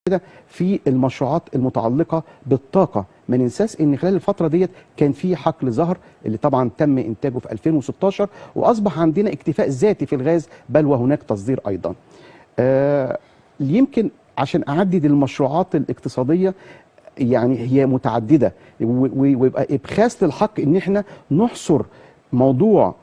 كده في المشروعات المتعلقه بالطاقه. ما ننساش ان خلال الفتره ديت كان في حقل زهر اللي طبعا تم انتاجه في 2016، واصبح عندنا اكتفاء ذاتي في الغاز، بل وهناك تصدير ايضا. يمكن عشان اعدد المشروعات الاقتصاديه يعني هي متعدده، ويبقى ابخاس للحق ان احنا نحصر موضوع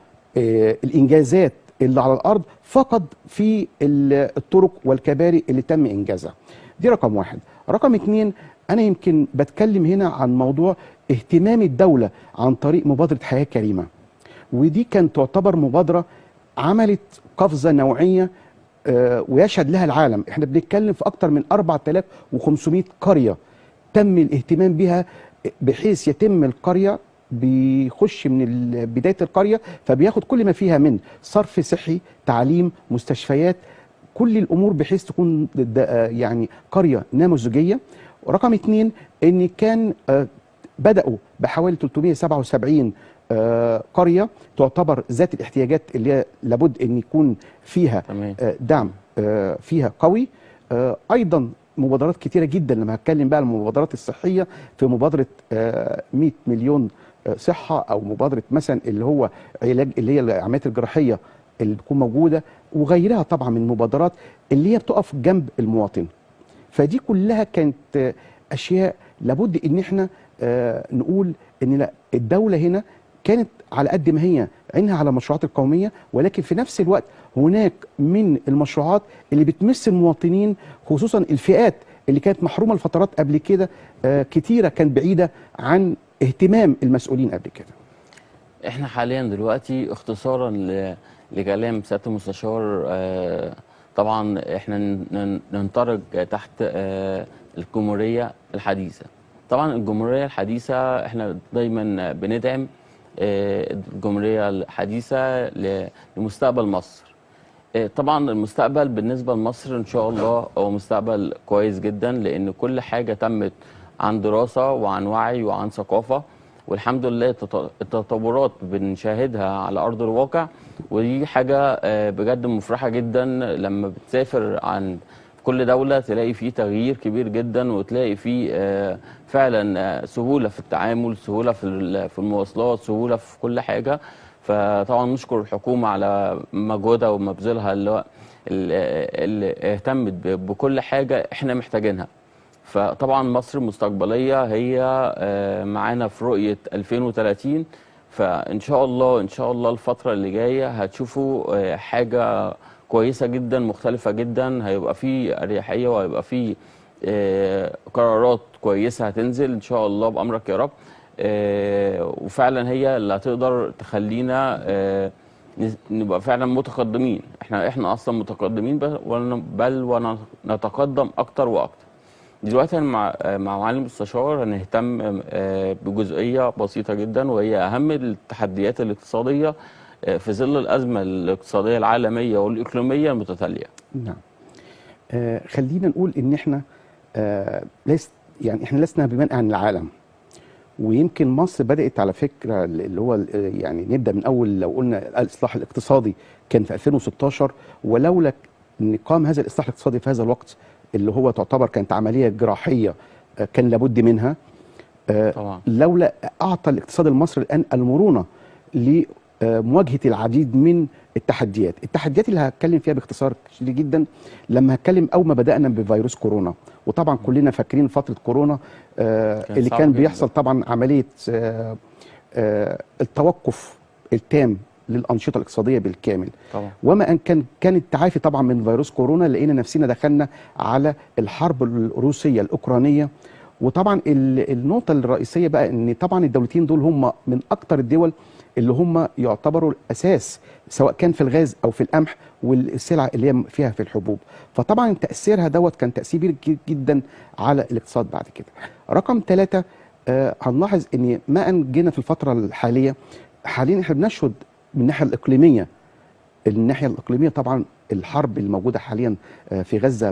الانجازات اللي على الارض فقط في الطرق والكباري اللي تم انجازها. دي رقم واحد. رقم اتنين، انا يمكن بتكلم هنا عن موضوع اهتمام الدوله عن طريق مبادره حياه كريمه، ودي كانت تعتبر مبادره عملت قفزه نوعيه ويشهد لها العالم. احنا بنتكلم في اكتر من 4500 قريه تم الاهتمام بها، بحيث يتم القريه بيخش من بدايه القريه فبياخد كل ما فيها من صرف صحي، تعليم، مستشفيات، كل الامور بحيث تكون يعني قريه نموذجيه. ورقم اتنين، ان كان بداوا بحوالي 377 قريه تعتبر ذات الاحتياجات اللي هي لابد ان يكون فيها دعم فيها قوي. ايضا مبادرات كتيره جدا، لما هتكلم بقى المبادرات الصحيه، في مبادره 100 مليون صحه، او مبادره مثلا اللي هو علاج اللي هي العمليات الجراحيه اللي بتكون موجوده، وغيرها طبعا من المبادرات اللي هي بتقف جنب المواطن. فدي كلها كانت اشياء لابد ان احنا نقول ان لا، الدوله هنا كانت على قد ما هي عينها على المشروعات القوميه، ولكن في نفس الوقت هناك من المشروعات اللي بتمس المواطنين، خصوصا الفئات اللي كانت محرومه لفترات قبل كده كتيره، كانت بعيده عن اهتمام المسؤولين قبل كده. احنا حاليا دلوقتي اختصارا لكلام سياده المستشار، طبعا احنا ننطرج تحت الجمهوريه الحديثه. طبعا الجمهوريه الحديثه احنا دايما بندعم الجمهوريه الحديثه لمستقبل مصر. طبعا المستقبل بالنسبه لمصر ان شاء الله هو مستقبل كويس جدا، لان كل حاجه تمت عن دراسه وعن وعي وعن ثقافه، والحمد لله التطورات بنشاهدها على ارض الواقع، ودي حاجه بجد مفرحه جدا. لما بتسافر عن كل دوله تلاقي فيه تغيير كبير جدا، وتلاقي فيه فعلا سهوله في التعامل، سهوله في المواصلات، سهوله في كل حاجه. فطبعا نشكر الحكومه على مجهودها ومبذولها اللي اهتمت بكل حاجه احنا محتاجينها. فطبعا مصر المستقبليه هي معانا في رؤيه 2030، فان شاء الله ان شاء الله الفتره اللي جايه هتشوفوا حاجه كويسه جدا مختلفه جدا، هيبقى في اريحيه وهيبقى في قرارات كويسه هتنزل ان شاء الله بامرك يا رب. وفعلا هي اللي هتقدر تخلينا نبقى فعلا متقدمين. احنا اصلا متقدمين، بل ونتقدم اكتر واكتر. دلوقتي مع معالي المستشار هنهتم بجزئيه بسيطه جدا، وهي اهم التحديات الاقتصاديه في ظل الازمه الاقتصاديه العالميه والاقليميه المتتاليه. نعم. خلينا نقول ان احنا يعني احنا لسنا بمنأى عن العالم، ويمكن مصر بدأت على فكرة اللي هو يعني نبدأ من أول. لو قلنا الإصلاح الاقتصادي كان في 2016، ولولا أن قام هذا الإصلاح الاقتصادي في هذا الوقت اللي هو تعتبر كانت عملية جراحية كان لابد منها، طبعا لولا أعطى الاقتصاد المصري الآن المرونة لمواجهة العديد من التحديات اللي هتكلم فيها باختصار شديد جدا. لما هتكلم أول ما بدأنا بفيروس كورونا، وطبعا كلنا فاكرين فترة كورونا اللي كان بيحصل طبعا عملية التوقف التام للأنشطة الاقتصادية بالكامل طبعا. وما أن كان التعافي طبعا من فيروس كورونا، لقينا نفسنا دخلنا على الحرب الروسية الأوكرانية. وطبعا النقطة الرئيسية بقى ان طبعا الدولتين دول هم من اكتر الدول اللي هم يعتبروا الاساس، سواء كان في الغاز او في القمح والسلع اللي هي فيها في الحبوب. فطبعا تأثيرها كان تأثير كبير جدا على الاقتصاد بعد كده. رقم 3، هنلاحظ ان ما ان جينا في الفترة الحالية حاليا احنا بنشهد من الناحية الإقليمية طبعا الحرب الموجودة حاليا في غزة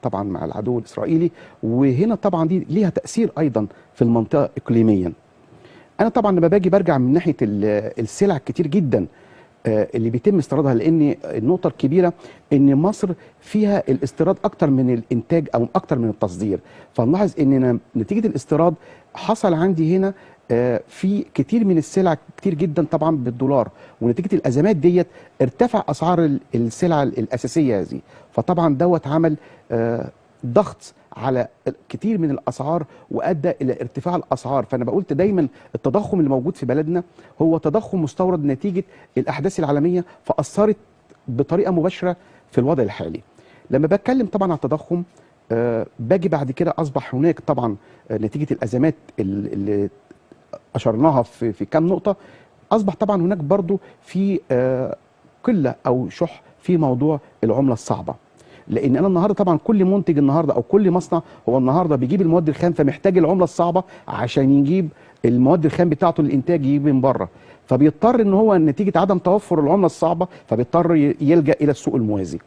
طبعا مع العدو الإسرائيلي، وهنا طبعا دي ليها تأثير أيضا في المنطقة إقليميا. أنا طبعا لما برجع من ناحية السلع كتير جدا اللي بيتم استيرادها، لان النقطه الكبيره ان مصر فيها الاستيراد اكتر من الانتاج او اكتر من التصدير. فنلاحظ ان نتيجه الاستيراد حصل عندي هنا في كتير من السلع كتير جدا طبعا بالدولار، ونتيجه الازمات ديت ارتفع اسعار السلع الاساسيه هذه. فطبعا دوت عمل ضغط على كتير من الاسعار وادى الى ارتفاع الاسعار. فانا بقولت دايما التضخم اللي موجود في بلدنا هو تضخم مستورد نتيجه الاحداث العالميه، فاثرت بطريقه مباشره في الوضع الحالي. لما بتكلم طبعا عن التضخم باجي بعد كده اصبح هناك طبعا نتيجه الازمات اللي اشرناها في كام نقطه، اصبح طبعا هناك برضو في قله او شح في موضوع العمله الصعبه. لان انا النهارده طبعا كل منتج النهارده او كل مصنع هو النهارده بيجيب المواد الخام، فمحتاج العمله الصعبه عشان يجيب المواد الخام بتاعته للانتاج يجيب من بره، فبيضطر ان هو نتيجه عدم توفر العمله الصعبه فبيضطر يلجا الى السوق الموازي.